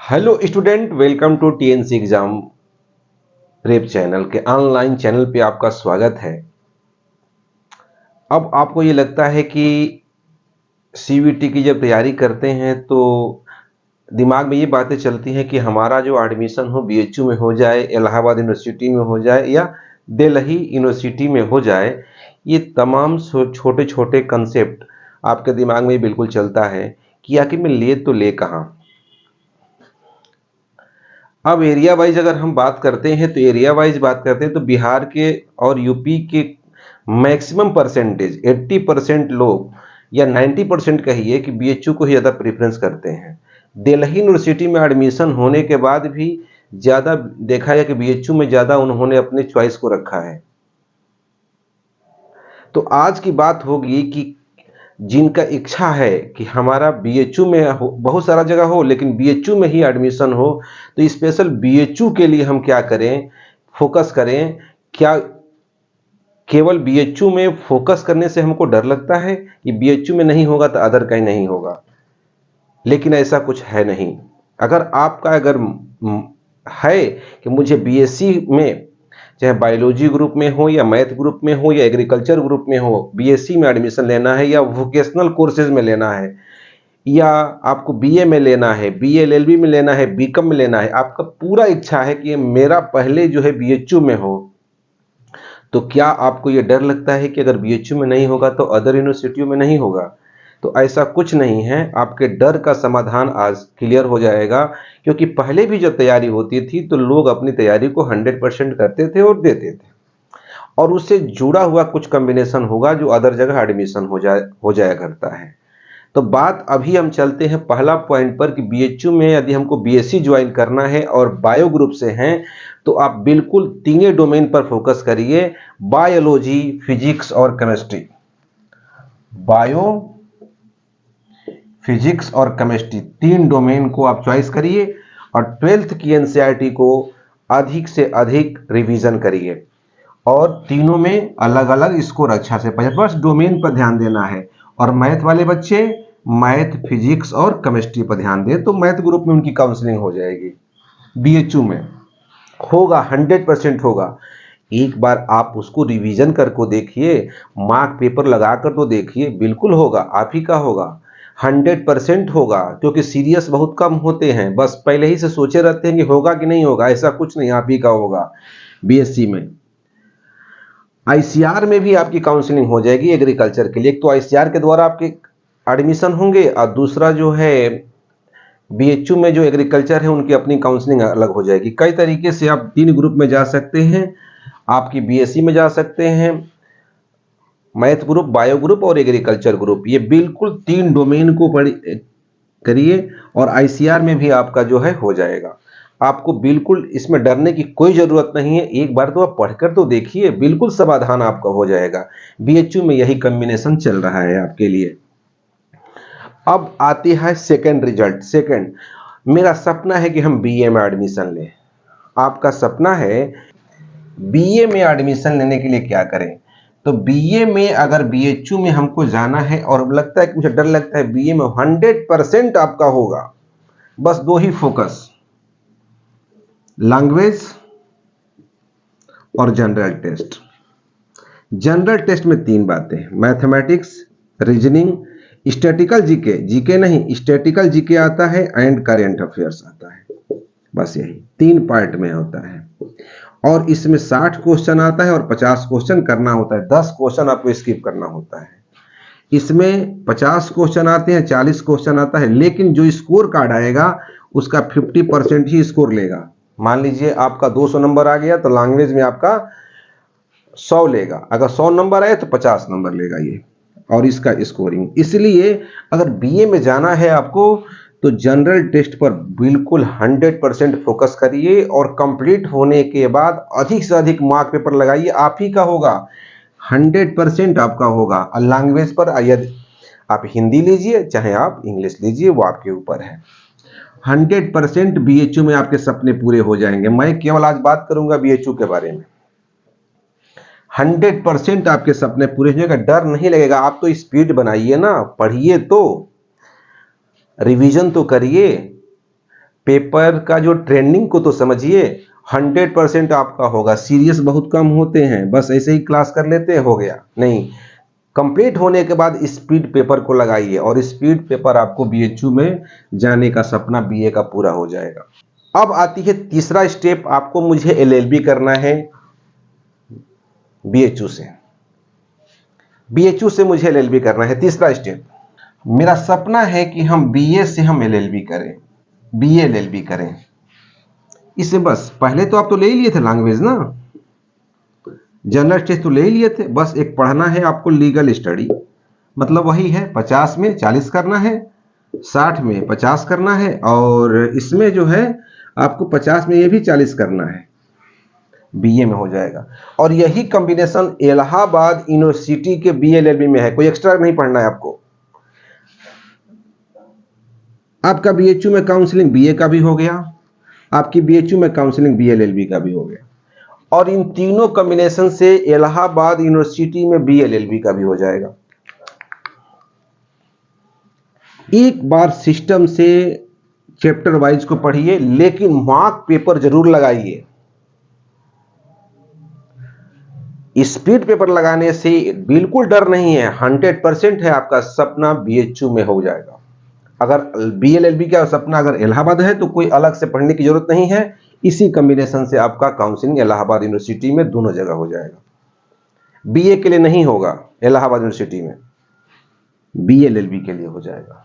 Hello student, welcome to TNC exam prep channel के online channel पे आपका स्वागत है। अब आपको ये लगता है कि सीवीटी की जब तैयारी करते हैं तो दिमाग में ये बातें चलती हैं कि हमारा जो एडमिशन हो बीएचयू में हो जाए, इलाहाबाद यूनिवर्सिटी में हो जाए या दिल्ली यूनिवर्सिटी में हो जाए। ये तमाम छोटे छोटे कंसेप्ट आपके दिमाग में बिल्कुल चलता है कि आखिर में ले तो ले कहाँ। अब एरिया वाइज अगर हम बात करते हैं तो एरिया वाइज बात करते हैं तो बिहार के और यूपी के मैक्सिमम परसेंटेज 80% लोग या 90% कहिए कि बीएचयू को ही ज़्यादा प्रेफरेंस करते हैं। दिल्ली यूनिवर्सिटी में एडमिशन होने के बाद भी ज़्यादा देखा गया कि बीएचयू में ज़्यादा उन्होंने अपने चॉइस को रखा है। तो आज की बात होगी कि जिनका इच्छा है कि हमारा बीएचयू में हो, बहुत सारा जगह हो लेकिन बीएचयू में ही एडमिशन हो, तो स्पेशल बीएचयू के लिए हम क्या करें, फोकस करें। क्या केवल बीएचयू में फोकस करने से हमको डर लगता है कि बीएचयू में नहीं होगा तो अदर कहीं नहीं होगा? लेकिन ऐसा कुछ है नहीं। अगर है कि मुझे बीएससी में चाहे बायोलॉजी ग्रुप में हो या मैथ ग्रुप में हो या एग्रीकल्चर ग्रुप में हो, बीएससी में एडमिशन लेना है या वोकेशनल कोर्सेज में लेना है या आपको बीए में लेना है, बीए एलएलबी में लेना है, बीकॉम में लेना है, आपका पूरा इच्छा है कि मेरा पहले जो है बीएचयू में हो, तो क्या आपको ये डर लगता है कि अगर बीएचयू में नहीं होगा तो अदर यूनिवर्सिटियों में नहीं होगा? तो ऐसा कुछ नहीं है। आपके डर का समाधान आज क्लियर हो जाएगा, क्योंकि पहले भी जब तैयारी होती थी तो लोग अपनी तैयारी को 100% करते थे और देते थे, और उससे जुड़ा हुआ कुछ कॉम्बिनेशन होगा जो अदर जगह एडमिशन हो जाया करता है। तो बात अभी हम चलते हैं पहला पॉइंट पर कि बीएचयू में यदि हमको बीएससी ज्वाइन करना है और बायो ग्रुप से हैं तो आप बिल्कुल तीनों डोमेन पर फोकस करिए, बायोलॉजी, फिजिक्स और केमिस्ट्री। बायो, फिजिक्स और केमिस्ट्री तीन डोमेन को आप चॉइस करिए और 12th की एनसीईआरटी को अधिक से अधिक रिवीजन करिए और तीनों में अलग अलग स्कोर अच्छा से पाइए। बस डोमेन पर ध्यान देना है। और मैथ वाले बच्चे मैथ, फिजिक्स और केमिस्ट्री पर ध्यान दें तो मैथ ग्रुप में उनकी काउंसलिंग हो जाएगी। बीएचयू में होगा, 100% होगा। एक बार आप उसको रिवीजन करके देखिए, मार्क पेपर लगाकर तो देखिए, बिल्कुल होगा, आप ही का होगा, 100% होगा। क्योंकि सीरियस बहुत कम होते हैं, बस पहले ही से सोचे रहते हैं कि होगा कि नहीं होगा। ऐसा कुछ नहीं, आप ही का होगा। बीएससी में आईसीआर में भी आपकी काउंसलिंग हो जाएगी एग्रीकल्चर के लिए। एक तो आईसीआर के द्वारा आपके एडमिशन होंगे और दूसरा जो है बीएचयू में जो एग्रीकल्चर है उनकी अपनी काउंसलिंग अलग हो जाएगी। कई तरीके से आप 3 ग्रुप में जा सकते हैं। आपकी बीएससी में जा सकते हैं, मैथ ग्रुप, बायो ग्रुप और एग्रीकल्चर ग्रुप। ये बिल्कुल 3 डोमेन को करिए और आईसीआर में भी आपका जो है हो जाएगा। आपको बिल्कुल इसमें डरने की कोई ज़रूरत नहीं है। एक बार तो आप पढ़कर तो देखिए, बिल्कुल समाधान आपका हो जाएगा। बीएचयू में यही कॉम्बिनेशन चल रहा है आपके लिए। अब आती है सेकंड रिजल्ट। सेकंड, मेरा सपना है कि हम बीए में एडमिशन लें। आपका सपना है बीए में एडमिशन लेने के लिए क्या करें? तो बीए में अगर बीएचयू में हमको जाना है और लगता है कि मुझे डर लगता है बीए में 100% आपका होगा, बस 2 ही फोकस, लैंग्वेज और जनरल टेस्ट। जनरल टेस्ट में 3 बातें, mathematics, reasoning, statistical GK. GK नहीं, स्टैटिकल जीके आता है एंड करंट अफेयर्स आता है। बस यही 3 पार्ट में होता है और इसमें 60 क्वेश्चन आता है और 50 क्वेश्चन करना होता है। 10 क्वेश्चन आपको स्किप करना होता है। इसमें 50 क्वेश्चन आते हैं, 40 क्वेश्चन आता है, लेकिन जो स्कोर कार्ड आएगा उसका 50% ही स्कोर लेगा। मान लीजिए आपका 200 नंबर आ गया तो लैंग्वेज में आपका 100 लेगा, अगर 100 नंबर आए तो 50 नंबर लेगा ये, और इसका स्कोरिंग। इसलिए अगर बीए में जाना है आपको तो जनरल टेस्ट पर बिल्कुल 100% फोकस करिए और कंप्लीट होने के बाद अधिक से अधिक मार्क पेपर लगाइए, आप ही का होगा, 100% आपका होगा। और लैंग्वेज पर यदि आप हिंदी लीजिए चाहे आप इंग्लिश लीजिए, वो आपके ऊपर है। 100% बीएचयू में आपके सपने पूरे हो जाएंगे। मैं केवल आज बात करूंगा बीएचयू के बारे में। 100% आपके सपने पूरे हो जाएगा, डर नहीं लगेगा। आप तो स्पीड बनाइए ना, पढ़िए तो, रिवीजन तो करिए, पेपर का जो ट्रेंडिंग को तो समझिए, 100% आपका होगा। सीरियस बहुत कम होते हैं, बस ऐसे ही क्लास कर लेते हैं, हो गया नहीं। कंप्लीट होने के बाद स्पीड पेपर को लगाइए और स्पीड पेपर आपको बीएचयू में जाने का सपना बीए का पूरा हो जाएगा। अब आती है तीसरा स्टेप, आपको मुझे एलएलबी करना है बीएचयू से। बीएचयू से मुझे एलएलबी करना है, तीसरा स्टेप। मेरा सपना है कि हम बीए से हम एलएलबी करें, बीए एलएलबी करें। इसे बस पहले तो आप तो ले ही लिए थे लैंग्वेज ना, जनरल टेस्ट तो ले ही लिए थे, बस एक पढ़ना है आपको लीगल स्टडी, मतलब वही है 50 में 40 करना है, 60 में 50 करना है, और इसमें जो है आपको 50 में ये भी 40 करना है, बीए में हो जाएगा। और यही कॉम्बिनेशन इलाहाबाद यूनिवर्सिटी के बीए एलएलबी में है, कोई एक्स्ट्रा नहीं पढ़ना है आपको। आपका बीएचयू में काउंसलिंग बीए का भी हो गया, आपकी बीएचयू में काउंसलिंग बीए एलएलबी का भी हो गया, और इन तीनों कॉम्बिनेशन से इलाहाबाद यूनिवर्सिटी में बीए एलएलबी का भी हो जाएगा। एक बार सिस्टम से चैप्टर वाइज को पढ़िए, लेकिन मॉक पेपर जरूर लगाइए। स्पीड पेपर लगाने से बिल्कुल डर नहीं है, 100% है आपका सपना बीएचयू में हो जाएगा। अगर बीएलएलबी का सपना अगर इलाहाबाद है तो कोई अलग से पढ़ने की जरूरत नहीं है, इसी कॉम्बिनेशन से आपका काउंसलिंग इलाहाबाद यूनिवर्सिटी में दोनों जगह हो जाएगा। बीए के लिए नहीं होगा इलाहाबाद यूनिवर्सिटी में, बीएलएलबी के लिए हो जाएगा।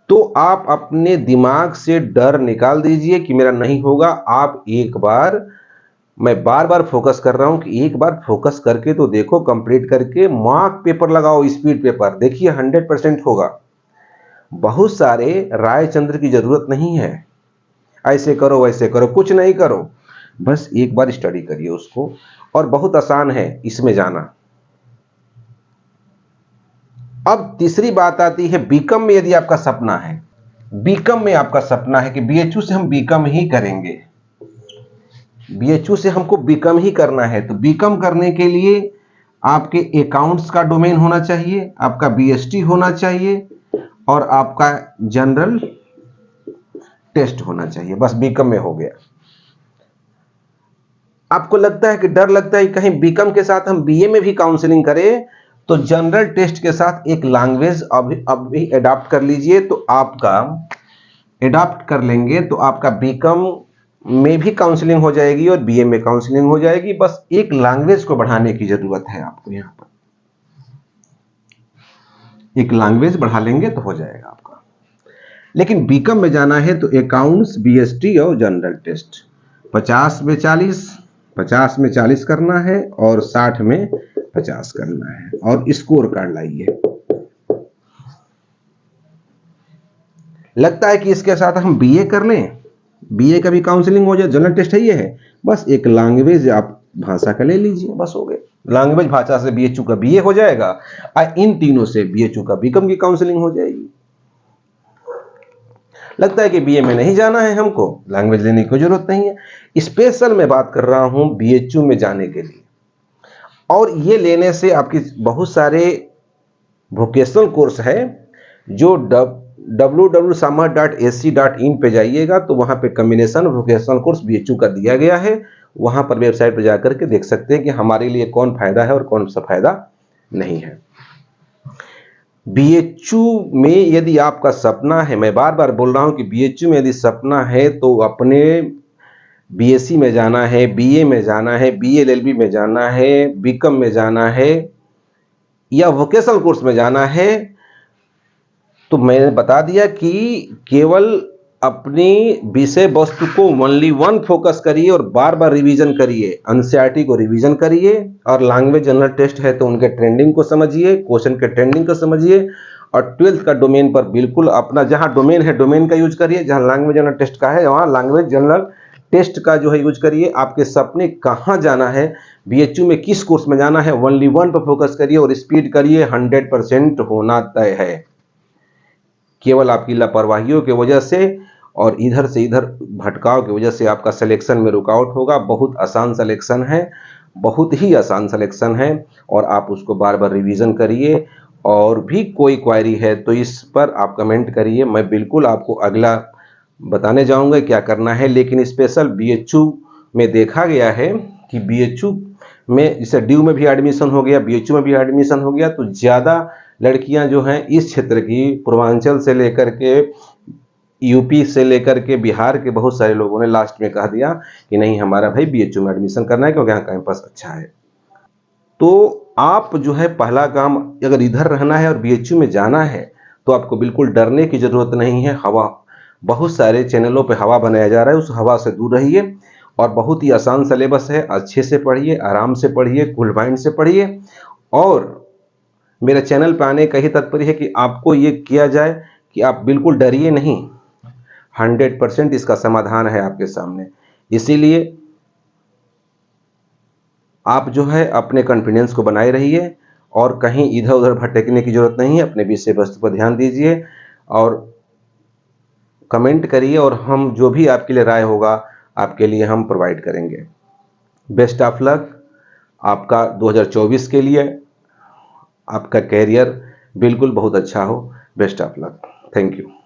तो आप अपने दिमाग से डर निकाल दीजिए कि मेरा नहीं होगा। आप एक बार, मैं बार बार फोकस कर रहा हूं कि एक बार फोकस करके तो देखो, कंप्लीट करके मॉक पेपर लगाओ, स्पीड पेपर, देखिए 100% होगा। बहुत सारे रायचंद्र की जरूरत नहीं है, ऐसे करो वैसे करो, कुछ नहीं करो, बस एक बार स्टडी करिए उसको, और बहुत आसान है इसमें जाना। अब तीसरी बात आती है बीकॉम में। यदि आपका सपना है, बीकॉम में आपका सपना है कि बीएचयू से हम बीकॉम ही करेंगे, बीएचयू से हमको बीकॉम ही करना है, तो बीकॉम करने के लिए आपके अकाउंट्स का डोमेन होना चाहिए, आपका बीएसटी होना चाहिए, और आपका जनरल टेस्ट होना चाहिए, बस बीकॉम में हो गया। आपको लगता है कि डर लगता है कि कहीं बीकॉम के साथ हम बीए में भी काउंसलिंग करें, तो जनरल टेस्ट के साथ एक लैंग्वेज अभी अडॉप्ट कर लीजिए, तो आपका अडॉप्ट कर लेंगे तो आपका बीकॉम में भी काउंसलिंग हो जाएगी और बीए में काउंसलिंग हो जाएगी। बस एक लैंग्वेज को बढ़ाने की जरूरत है आपको, यहां पर एक लैंग्वेज बढ़ा लेंगे तो हो जाएगा आपका। लेकिन बीकॉम में जाना है तो अकाउंट्स, बीएसटी और जनरल टेस्ट 50 में 40, 50 में 40 करना है और 60 में 50 करना है, और स्कोर कार्ड लाइए। लगता है कि इसके साथ हम बीए कर लें, बीए का भी काउंसलिंग हो जाए, जनरल टेस्ट है, ये है, बस एक लैंग्वेज आप भाषा का ले लीजिए, बस हो गए। लैंग्वेज भाषा से बीएचयू का बीए हो जाएगा, और इन तीनों से बीएचयू का बीकॉम की काउंसलिंग हो जाएगी। लगता है कि बीए में नहीं जाना है हमको, लैंग्वेज लेने की जरूरत नहीं है। स्पेशल मैं बात कर रहा हूं बीएचयू में जाने के लिए, और ये लेने से आपकी बहुत सारे वोकेशनल कोर्स है, जो www.samar.ac.in पे जाइएगा तो वहां पे कॉम्बिनेशन वोकेशनल कोर्स बीएचयू का दिया गया है। वहां पर वेबसाइट पर जाकर के देख सकते हैं कि हमारे लिए कौन फायदा है और कौन सा फायदा नहीं है। बीएचयू में यदि आपका सपना है, मैं बार बार बोल रहा हूं कि बीएचयू में यदि सपना है तो अपने बीएससी में जाना है, बीए में जाना है, बीएलएलबी में जाना है, बीकॉम में जाना है, या वोकेशनल कोर्स में जाना है, तो मैंने बता दिया कि केवल अपनी विषय वस्तु को ओनली वन फोकस करिए और बार बार रिवीजन करिए, एनसीईआरटी को रिवीजन करिए, और लैंग्वेज जनरल टेस्ट है तो उनके ट्रेंडिंग को समझिए, क्वेश्चन के ट्रेंडिंग को समझिए, और 12th का डोमेन पर बिल्कुल अपना जहां डोमेन है डोमेन का यूज करिए, जहां लैंग्वेज जनरल टेस्ट का है वहां लैंग्वेज जनरल टेस्ट का जो है यूज करिए। आपके सपने कहां जाना है, बीएचयू में किस कोर्स में जाना है, ओनली वन पर फोकस करिए और स्पीड करिए, 100% होना तय है। केवल आपकी लापरवाहियों की वजह से और इधर से इधर भटकाव की वजह से आपका सिलेक्शन में रुकावट होगा। बहुत आसान सिलेक्शन है, बहुत ही आसान सिलेक्शन है, और आप उसको बार बार रिवीजन करिए। और भी कोई क्वेरी है तो इस पर आप कमेंट करिए, मैं बिल्कुल आपको अगला बताने जाऊंगा क्या करना है। लेकिन स्पेशल बीएचयू में देखा गया है कि बीएचयू में जैसे ड्यू में भी एडमिशन हो गया, बीएचयू में भी एडमिशन हो गया, तो ज़्यादा लड़कियां जो हैं इस क्षेत्र की, पूर्वांचल से लेकर के यूपी से लेकर के बिहार के बहुत सारे लोगों ने लास्ट में कह दिया कि नहीं, हमारा भाई बीएचयू में एडमिशन करना है क्योंकि यहाँ कैंपस अच्छा है। तो आप जो है पहला काम, अगर इधर रहना है और बीएचयू में जाना है तो आपको बिल्कुल डरने की ज़रूरत नहीं है। हवा, बहुत सारे चैनलों पे हवा बनाया जा रहा है, उस हवा से दूर रहिए और बहुत ही आसान सिलेबस है। अच्छे से पढ़िए, आराम से पढ़िए, कूल माइंड से पढ़िए। और मेरे चैनल पे आने का ही तात्पर्य है कि आपको ये किया जाए कि आप बिल्कुल डरिए नहीं, 100% इसका समाधान है आपके सामने। इसीलिए आप जो है अपने कॉन्फिडेंस को बनाए रहिए और कहीं इधर उधर भटकने की जरूरत नहीं है। अपने विषय वस्तु पर ध्यान दीजिए और कमेंट करिए, और हम जो भी आपके लिए राय होगा आपके लिए हम प्रोवाइड करेंगे। बेस्ट ऑफ लक आपका 2024 के लिए। आपका कैरियर बिल्कुल बहुत अच्छा हो। Best of luck. Thank you.